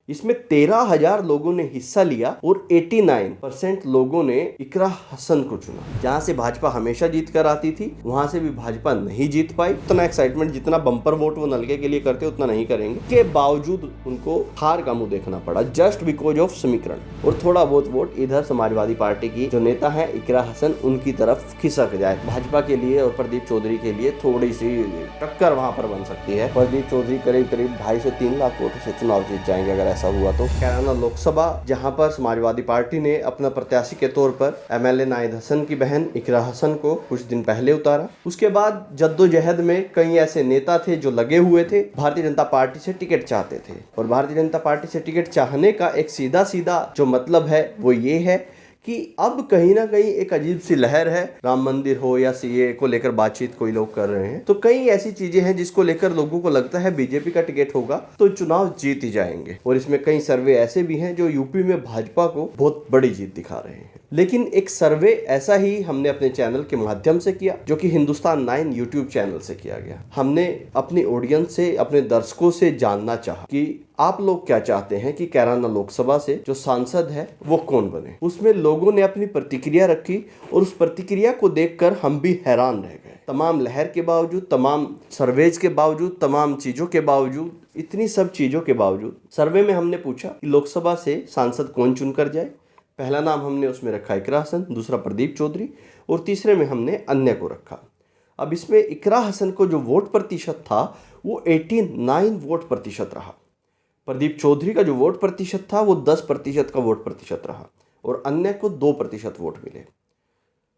इसमें 13,000 लोगों ने हिस्सा लिया और 89% लोगों ने इकरा हसन को चुना। जहां से भाजपा हमेशा जीत कर आती थी, वहां से भी भाजपा नहीं जीत पाई। उतना एक्साइटमेंट जितना बम्पर वोट वो नलके के लिए करते उतना नहीं करेंगे, के बावजूद उनको हार का मुंह देखना पड़ा जस्ट बिकॉज ऑफ समीकरण। और थोड़ा बहुत वोट इधर समाजवादी पार्टी की जो नेता है इकरा हसन, उनकी तरफ खिसक जाए। भाजपा के लिए और प्रदीप चौधरी के लिए थोड़ी सी टक्कर वहां पर बन सकती है। प्रदीप चौधरी करीब 2.5 से 3 लाख वोटों से चुनाव जीत जाएंगे अगर ऐसा हुआ तो। कैराना लोकसभा, जहां पर समाजवादी पार्टी ने अपना प्रत्याशी के तौर पर एमएलए नाहिद हसन की बहन इकरा हसन को कुछ दिन पहले उतारा। उसके बाद जद्दोजहद में कई ऐसे नेता थे जो लगे हुए थे, भारतीय जनता पार्टी से टिकट चाहते थे। और भारतीय जनता पार्टी से टिकट चाहने का एक सीधा सीधा जो मतलब है वो ये है कि अब कहीं ना कहीं एक अजीब सी लहर है। राम मंदिर हो या सीए को लेकर बातचीत कोई लोग कर रहे हैं, तो कई ऐसी चीजें हैं जिसको लेकर लोगों को लगता है बीजेपी का टिकट होगा तो चुनाव जीत ही जाएंगे। और इसमें कई सर्वे ऐसे भी हैं जो यूपी में भाजपा को बहुत बड़ी जीत दिखा रहे हैं। लेकिन एक सर्वे ऐसा ही हमने अपने चैनल के माध्यम से किया, जो कि हिंदुस्तान 9 यूट्यूब चैनल से किया गया। हमने अपनी ऑडियंस से, अपने दर्शकों से जानना चाहा कि आप लोग क्या चाहते हैं कि कैराना लोकसभा से जो सांसद है वो कौन बने। उसमें लोगों ने अपनी प्रतिक्रिया रखी और उस प्रतिक्रिया को देखकर हम भी हैरान रह गए। तमाम लहर के बावजूद, तमाम सर्वेज के बावजूद, तमाम चीजों के बावजूद, इतनी सब चीजों के बावजूद सर्वे में हमने पूछा कि लोकसभा से सांसद कौन चुनकर जाए। पहला नाम हमने उसमें रखा इकरा हसन, दूसरा प्रदीप चौधरी और तीसरे में हमने अन्य को रखा। अब इसमें इकरा हसन को जो वोट प्रतिशत था वो 89 वोट प्रतिशत रहा। प्रदीप चौधरी का जो वोट प्रतिशत था वो 10% का वोट प्रतिशत रहा और अन्य को 2% वोट मिले।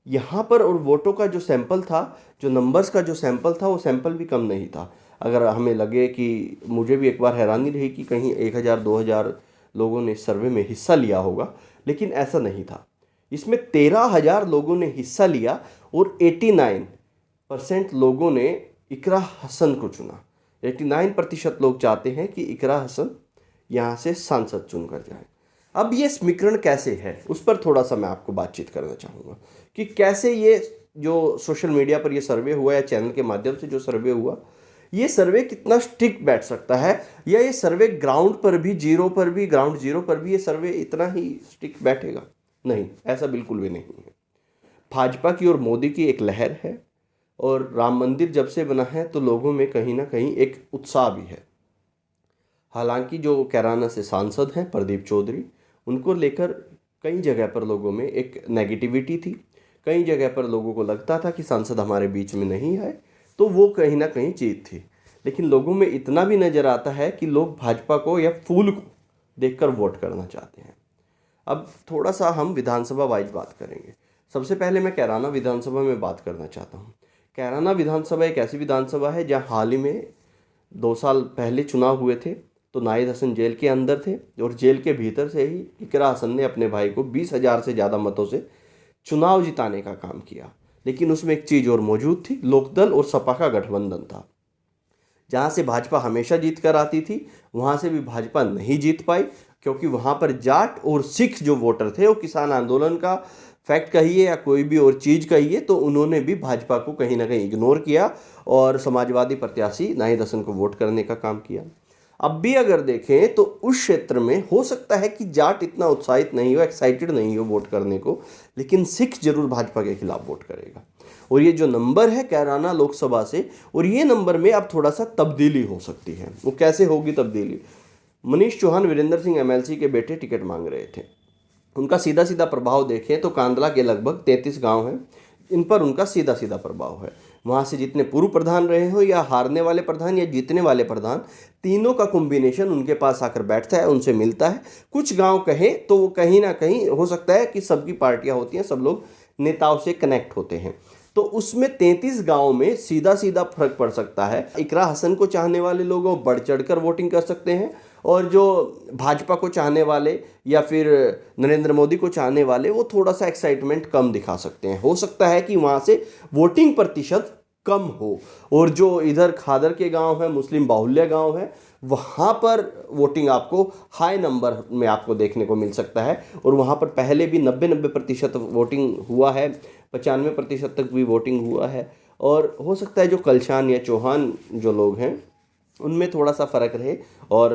यहाँ पर और वोटों का जो सैंपल था, जो नंबर्स का जो सैंपल था, वो सैंपल भी कम नहीं था। अगर हमें लगे कि मुझे भी एक बार हैरानी रही कि कहीं 1,000-2,000 लोगों ने सर्वे में हिस्सा लिया होगा, लेकिन ऐसा नहीं था। इसमें 13,000 लोगों ने हिस्सा लिया और 89% लोगों ने इकरा हसन को चुना। 89% लोग चाहते हैं कि इकरा हसन यहाँ से सांसद चुनकर जाए। अब ये समीकरण कैसे है, उस पर थोड़ा सा मैं आपको बातचीत करना चाहूँगा कि कैसे ये जो सोशल मीडिया पर ये सर्वे हुआ या चैनल के माध्यम से जो सर्वे हुआ, ये सर्वे कितना स्टिक बैठ सकता है, या ये सर्वे ग्राउंड पर भी, ग्राउंड जीरो पर भी ये सर्वे इतना ही स्टिक बैठेगा? नहीं, ऐसा बिल्कुल भी नहीं है। भाजपा की और मोदी की एक लहर है और राम मंदिर जब से बना है तो लोगों में कहीं ना कहीं एक उत्साह भी है। हालांकि जो कैराना से सांसद हैं प्रदीप चौधरी, उनको लेकर कई जगह पर लोगों में एक नेगेटिविटी थी। कई जगह पर लोगों को लगता था कि सांसद हमारे बीच में नहीं है, तो वो कहीं ना कहीं जीत थी। लेकिन लोगों में इतना भी नज़र आता है कि लोग भाजपा को या फूल को देखकर वोट करना चाहते हैं। अब थोड़ा सा हम विधानसभा वाइज बात करेंगे। सबसे पहले मैं कैराना विधानसभा में बात करना चाहता हूँ। कैराना विधानसभा एक ऐसी विधानसभा है जहाँ हाल ही में 2 साल पहले चुनाव हुए थे, तो नाहिद हसन जेल के अंदर थे और जेल के भीतर से ही इकरा हसन ने अपने भाई को 20,000 से ज़्यादा मतों से चुनाव जिताने का काम किया। लेकिन उसमें एक चीज़ और मौजूद थी, लोकदल और सपा का गठबंधन था। जहाँ से भाजपा हमेशा जीत कर आती थी, वहाँ से भी भाजपा नहीं जीत पाई, क्योंकि वहाँ पर जाट और सिख जो वोटर थे, वो किसान आंदोलन का फैक्ट कहिए या कोई भी और चीज़ कहिए, तो उन्होंने भी भाजपा को कहीं ना कहीं इग्नोर किया और समाजवादी प्रत्याशी नाहिद हसन को वोट करने का काम किया। अब भी अगर देखें तो उस क्षेत्र में हो सकता है कि जाट इतना उत्साहित नहीं हो, एक्साइटेड नहीं हो वोट करने को, लेकिन सिख जरूर भाजपा के खिलाफ वोट करेगा। और ये जो नंबर है कैराना लोकसभा से, और ये नंबर में अब थोड़ा सा तब्दीली हो सकती है। वो कैसे होगी तब्दीली? मनीष चौहान वीरेंद्र सिंह एमएलसी के बेटे टिकट मांग रहे थे। उनका सीधा सीधा प्रभाव देखें तो कांदला के लगभग 33 गाँव हैं, इन पर उनका सीधा सीधा प्रभाव है। वहाँ से जितने पूर्व प्रधान रहे हो या हारने वाले प्रधान या जीतने वाले प्रधान, तीनों का कॉम्बिनेशन उनके पास आकर बैठता है, उनसे मिलता है। कुछ गांव कहें तो वो कहीं ना कहीं हो सकता है कि सबकी पार्टियां होती हैं, सब लोग नेताओं से कनेक्ट होते हैं, तो उसमें 33 गाँव में सीधा सीधा फर्क पड़ सकता है। इकरा हसन को चाहने वाले लोग वो बढ़ चढ़ कर वोटिंग कर सकते हैं, और जो भाजपा को चाहने वाले या फिर नरेंद्र मोदी को चाहने वाले वो थोड़ा सा एक्साइटमेंट कम दिखा सकते हैं। हो सकता है कि वहाँ से वोटिंग प्रतिशत कम हो, और जो इधर खादर के गांव है, मुस्लिम बाहुल्य गांव है, वहाँ पर वोटिंग आपको हाई नंबर में आपको देखने को मिल सकता है। और वहाँ पर पहले भी 90% वोटिंग हुआ है, 95% तक भी वोटिंग हुआ है। और हो सकता है जो कलशान या चौहान जो लोग हैं उनमें थोड़ा सा फ़र्क रहे। और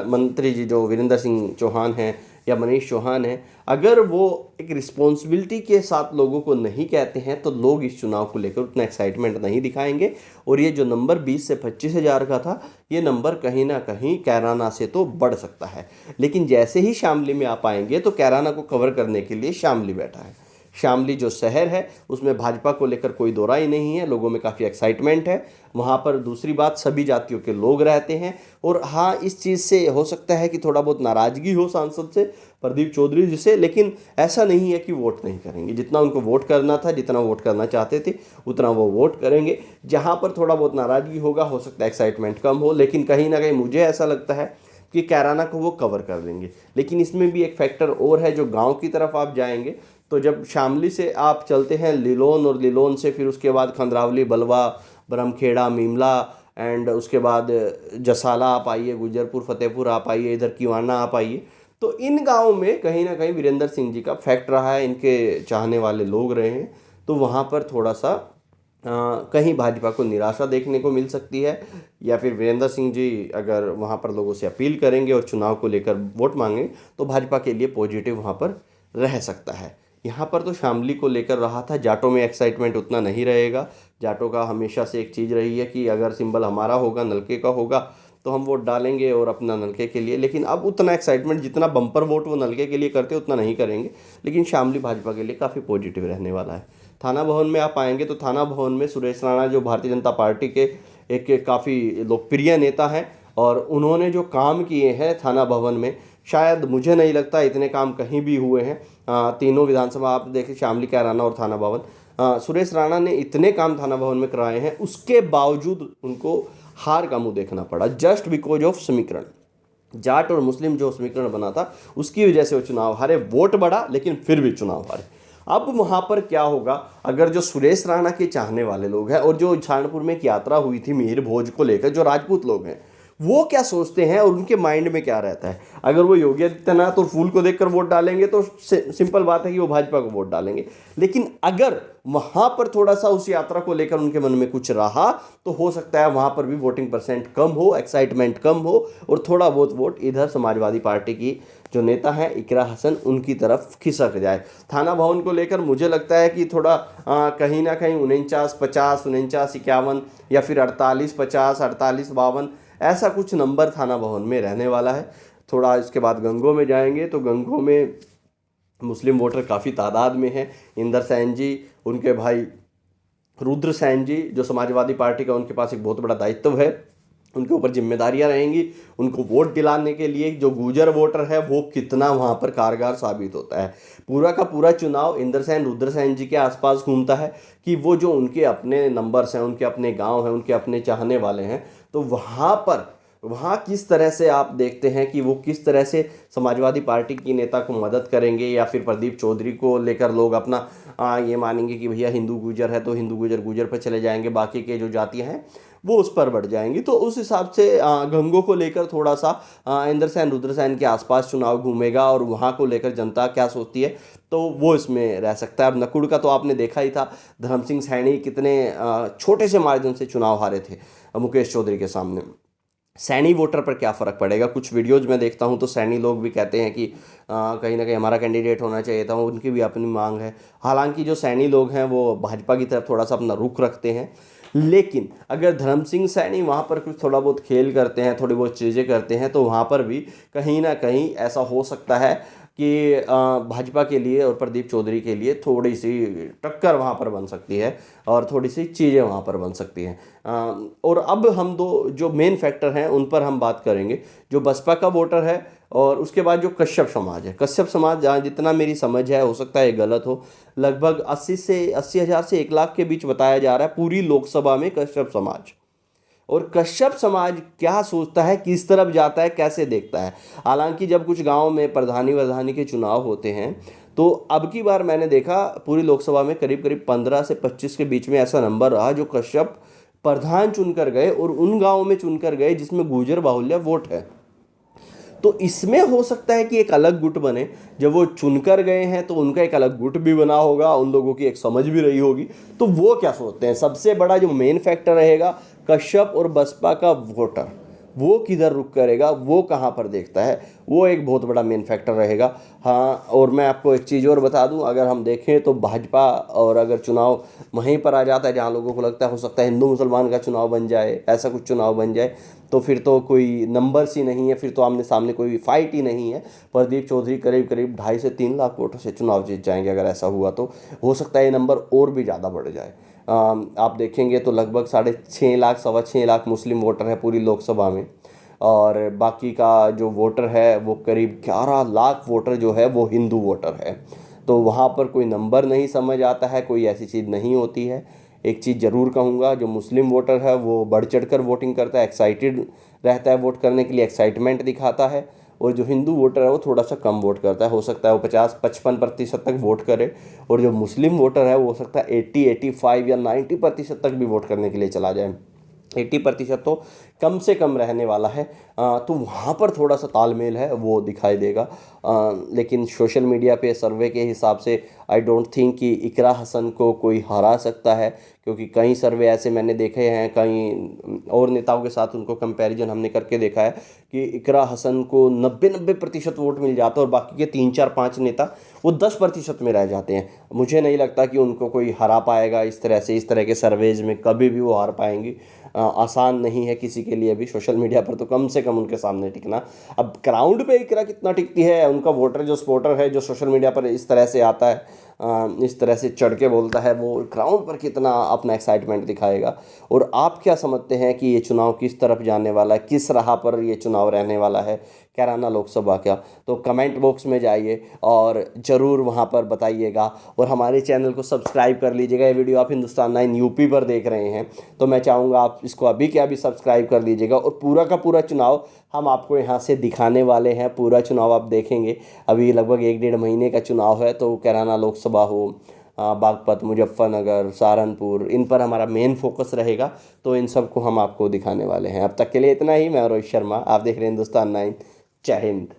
मंत्री जी जो वीरेंद्र सिंह चौहान हैं या मनीष चौहान हैं, अगर वो एक रिस्पॉन्सिबिलिटी के साथ लोगों को नहीं कहते हैं तो लोग इस चुनाव को लेकर उतना एक्साइटमेंट नहीं दिखाएंगे। और ये जो नंबर 20 से 25 हज़ार का था, ये नंबर कहीं ना कहीं कैराना से तो बढ़ सकता है। लेकिन जैसे ही शामली में आप आएंगे तो कैराना को कवर करने के लिए शामली बैठा है। शामली जो शहर है उसमें भाजपा को लेकर कोई दो राय नहीं है, लोगों में काफ़ी एक्साइटमेंट है। वहाँ पर दूसरी बात, सभी जातियों के लोग रहते हैं। और हाँ, इस चीज़ से हो सकता है कि थोड़ा बहुत नाराज़गी हो सांसद से, प्रदीप चौधरी जी से, लेकिन ऐसा नहीं है कि वोट नहीं करेंगे। जितना उनको वोट करना था, जितना वोट करना चाहते थे, उतना वो वोट करेंगे। जहाँ पर थोड़ा बहुत नाराज़गी होगा, हो सकता है एक्साइटमेंट कम हो, लेकिन कहीं ना कहीं मुझे ऐसा लगता है कि कैराना को वो कवर कर लेंगे। लेकिन इसमें भी एक फैक्टर और है, जो गांव की तरफ आप जाएंगे तो जब शामली से आप चलते हैं लिलोन, और लिलोन से फिर उसके बाद खंद्रावली, बलवा, ब्रह्मखेड़ा, मीमला, एंड उसके बाद जसाला आप आइए, गुजरपुर, फतेहपुर आप आइए, इधर किवाना आप आइए, तो इन गाँव में कहीं ना कहीं वीरेंद्र सिंह जी का फैक्ट रहा है, इनके चाहने वाले लोग रहे हैं। तो वहाँ पर थोड़ा सा कहीं भाजपा को निराशा देखने को मिल सकती है, या फिर वीरेंद्र सिंह जी अगर वहाँ पर लोगों से अपील करेंगे और चुनाव को लेकर वोट मांगेंगे तो भाजपा के लिए पॉजिटिव वहाँ पर रह सकता है। यहाँ पर तो शामली को लेकर रहा था, जाटों में एक्साइटमेंट उतना नहीं रहेगा। जाटों का हमेशा से एक चीज़ रही है कि अगर सिंबल हमारा होगा, नलके का होगा, तो हम वोट डालेंगे और अपना नलके के लिए। लेकिन अब उतना एक्साइटमेंट, जितना बम्पर वोट वो नलके के लिए करते उतना नहीं करेंगे। लेकिन शामली भाजपा के लिए काफ़ी पॉजिटिव रहने वाला है। थाना भवन में आप आएंगे तो थाना भवन में सुरेश राणा जो भारतीय जनता पार्टी के एक काफ़ी लोकप्रिय नेता हैं, और उन्होंने जो काम किए हैं थाना भवन में, शायद मुझे नहीं लगता इतने काम कहीं भी हुए हैं। तीनों विधानसभा आप देखें, शामली, कैराना और थाना भवन, सुरेश राणा ने इतने काम थाना भवन में कराए हैं, उसके बावजूद उनको हार का मुंह देखना पड़ा, जस्ट बिकॉज ऑफ समीकरण। जाट और मुस्लिम जो समीकरण बना था उसकी वजह से वो चुनाव हारे। वोट बढ़ा लेकिन फिर भी चुनाव हारे। अब वहाँ पर क्या होगा, अगर जो सुरेश राणा के चाहने वाले लोग हैं, और जो सहारनपुर में एक यात्रा हुई थी मिहिर भोज को लेकर, जो राजपूत लोग हैं, वो क्या सोचते हैं और उनके माइंड में क्या रहता है। अगर वो योगी आदित्यनाथ और फूल को देखकर वोट डालेंगे तो सिंपल बात है कि वो भाजपा को वोट डालेंगे। लेकिन अगर वहाँ पर थोड़ा सा उस यात्रा को लेकर उनके मन में कुछ रहा तो हो सकता है वहाँ पर भी वोटिंग परसेंट कम हो, एक्साइटमेंट कम हो, और थोड़ा बहुत वोट इधर समाजवादी पार्टी की जो नेता है इकरा हसन, उनकी तरफ खिसक जाए। थाना भवन को लेकर मुझे लगता है कि थोड़ा कहीं ना कहीं 49-50, 49-51, या फिर 48-50, 48-52, ऐसा कुछ नंबर थाना भवन में रहने वाला है। थोड़ा इसके बाद गंगों में जाएंगे तो गंगों में मुस्लिम वोटर काफ़ी तादाद में हैं। इंदर सैन जी, उनके भाई रुद्र सैन जी, जो समाजवादी पार्टी का उनके पास एक बहुत बड़ा दायित्व है, उनके ऊपर जिम्मेदारियां रहेंगी उनको वोट दिलाने के लिए। जो गुजर वोटर है वो कितना वहाँ पर कारगर साबित होता है। पूरा का पूरा चुनाव इंदर सैन, रुद्र सैन जी के आसपास घूमता है कि वो जो उनके अपने नंबर्स हैं, उनके अपने गांव हैं, उनके अपने चाहने वाले हैं, तो वहाँ किस तरह से आप देखते हैं कि वो किस तरह से समाजवादी पार्टी की नेता को मदद करेंगे, या फिर प्रदीप चौधरी को लेकर लोग अपना ये मानेंगे कि भैया हिंदू गुजर है तो हिंदू गुजर पर चले जाएंगे, बाकी के जो जातियाँ हैं वो उस पर बढ़ जाएंगी। तो उस हिसाब से गंगों को लेकर थोड़ा सा इंदर सैन, रुद्र सैन के आसपास चुनाव घूमेगा, और वहाँ को लेकर जनता क्या सोचती है तो वो इसमें रह सकता है। अब नकुड़ का तो आपने देखा ही था, धर्म सिंह सैनी कितने छोटे से मार्जिन से चुनाव हारे थे मुकेश चौधरी के सामने। सैनी वोटर पर क्या फ़र्क पड़ेगा। कुछ वीडियोज़ में देखता हूं तो सैनी लोग भी कहते हैं कि कहीं ना कहीं हमारा कैंडिडेट होना चाहिए था, उनकी भी अपनी मांग है। हालांकि जो सैनी लोग हैं वो भाजपा की तरफ थोड़ा सा अपना रुख रखते हैं, लेकिन अगर धर्म सिंह सैनी वहाँ पर कुछ थोड़ा बहुत खेल करते हैं, थोड़ी बहुत चीज़ें करते हैं, तो वहाँ पर भी कहीं ना कहीं ऐसा हो सकता है कि भाजपा के लिए और प्रदीप चौधरी के लिए थोड़ी सी टक्कर वहाँ पर बन सकती है, और थोड़ी सी चीज़ें वहाँ पर बन सकती हैं। और अब हम दो जो मेन फैक्टर हैं उन पर हम बात करेंगे, जो बसपा का वोटर है और उसके बाद जो कश्यप समाज है। कश्यप समाज, जहाँ जितना मेरी समझ है, हो सकता है गलत हो, लगभग 80 हज़ार से 1 लाख के बीच बताया जा रहा है पूरी लोकसभा में कश्यप समाज। और कश्यप समाज क्या सोचता है, किस तरफ जाता है, कैसे देखता है। हालांकि जब कुछ गांव में प्रधानी के चुनाव होते हैं तो अब की बार मैंने देखा पूरी लोकसभा में करीब 15 से 25 के बीच में ऐसा नंबर रहा जो कश्यप प्रधान चुनकर गए, और उन गाँव में चुनकर गए जिसमें गुर्जर बाहुल्य वोट है। तो इसमें हो सकता है कि एक अलग गुट बने। जब वो चुनकर गए हैं तो उनका एक अलग गुट भी बना होगा, उन लोगों की एक समझ भी रही होगी। तो वो क्या सोचते हैं, सबसे बड़ा जो मेन फैक्टर रहेगा कश्यप और बसपा का वोटर, वो किधर रुक करेगा, वो कहाँ पर देखता है, वो एक बहुत बड़ा मेन फैक्टर रहेगा। हाँ, और मैं आपको एक चीज़ और बता दूं, अगर हम देखें तो भाजपा और अगर चुनाव वहीं पर आ जाता है जहाँ लोगों को लगता है हो सकता है हिंदू मुसलमान का चुनाव बन जाए, ऐसा कुछ चुनाव बन जाए, तो फिर तो कोई नंबर्स ही नहीं है, फिर तो आमने सामने कोई फाइट ही नहीं है। प्रदीप चौधरी करीब करीब 2.5 से 3 लाख वोटों से चुनाव जीत जाएंगे। अगर ऐसा हुआ तो हो सकता है ये नंबर और भी ज़्यादा बढ़ जाए। आप देखेंगे तो लगभग 6.5 लाख 6.25 लाख मुस्लिम वोटर है पूरी लोकसभा में, और बाकी का जो वोटर है वो करीब 11 लाख वोटर जो है वो हिंदू वोटर है। तो वहाँ पर कोई नंबर नहीं समझ आता है, कोई ऐसी चीज़ नहीं होती है। एक चीज़ ज़रूर कहूँगा, जो मुस्लिम वोटर है वो बढ़ चढ़कर वोटिंग करता है, एक्साइटेड रहता है वोट करने के लिए, एक्साइटमेंट दिखाता है। और जो हिंदू वोटर है वो थोड़ा सा कम वोट करता है, हो सकता है वो 50-55% तक वोट करे। और जो मुस्लिम वोटर है वो हो सकता है 80-85 या 90% तक भी वोट करने के लिए चला जाए। 80% तो कम से कम रहने वाला है। तो वहाँ पर थोड़ा सा तालमेल है वो दिखाई देगा। लेकिन सोशल मीडिया पे सर्वे के हिसाब से आई डोंट थिंक कि इकरा हसन को कोई हरा सकता है, क्योंकि कई सर्वे ऐसे मैंने देखे हैं, कई और नेताओं के साथ उनको कंपैरिजन हमने करके देखा है कि इकरा हसन को 90% वोट मिल जाता है और बाकी के 3-4-5 नेता वो 10% में रह जाते हैं। मुझे नहीं लगता कि उनको कोई हरा पाएगा इस तरह से, इस तरह के सर्वेज में कभी भी वो हार पाएंगी। आसान नहीं है किसी के लिए भी सोशल मीडिया पर तो कम से कम उनके सामने टिकना। अब ग्राउंड पे इकरा कितना टिकती है, उनका वोटर जो सपोर्टर है जो सोशल मीडिया पर इस तरह से आता है, इस तरह से चढ़ के बोलता है, वो ग्राउंड पर कितना अपना एक्साइटमेंट दिखाएगा। और आप क्या समझते हैं कि ये चुनाव किस तरफ जाने वाला है, किस राह पर ये चुनाव रहने वाला है कैराना लोकसभा का? तो कमेंट बॉक्स में जाइए और ज़रूर वहाँ पर बताइएगा, और हमारे चैनल को सब्सक्राइब कर लीजिएगा। ये वीडियो आप हिंदुस्तान 9 यूपी पर देख रहे हैं तो मैं चाहूँगा आप इसको अभी के अभी सब्सक्राइब कर लीजिएगा। और पूरा का पूरा चुनाव हम आपको यहाँ से दिखाने वाले हैं, पूरा चुनाव आप देखेंगे। अभी लगभग 1-1.5 महीने का चुनाव है, तो कैराना लोकसभा हो, बागपत, मुजफ्फरनगर, सहारनपुर, इन पर हमारा मेन फोकस रहेगा। तो इन सब को हम आपको दिखाने वाले हैं। अब तक के लिए इतना ही। मैं रोहित शर्मा, आप देख रहे हैं हिंदुस्तान 9। जय हिंद।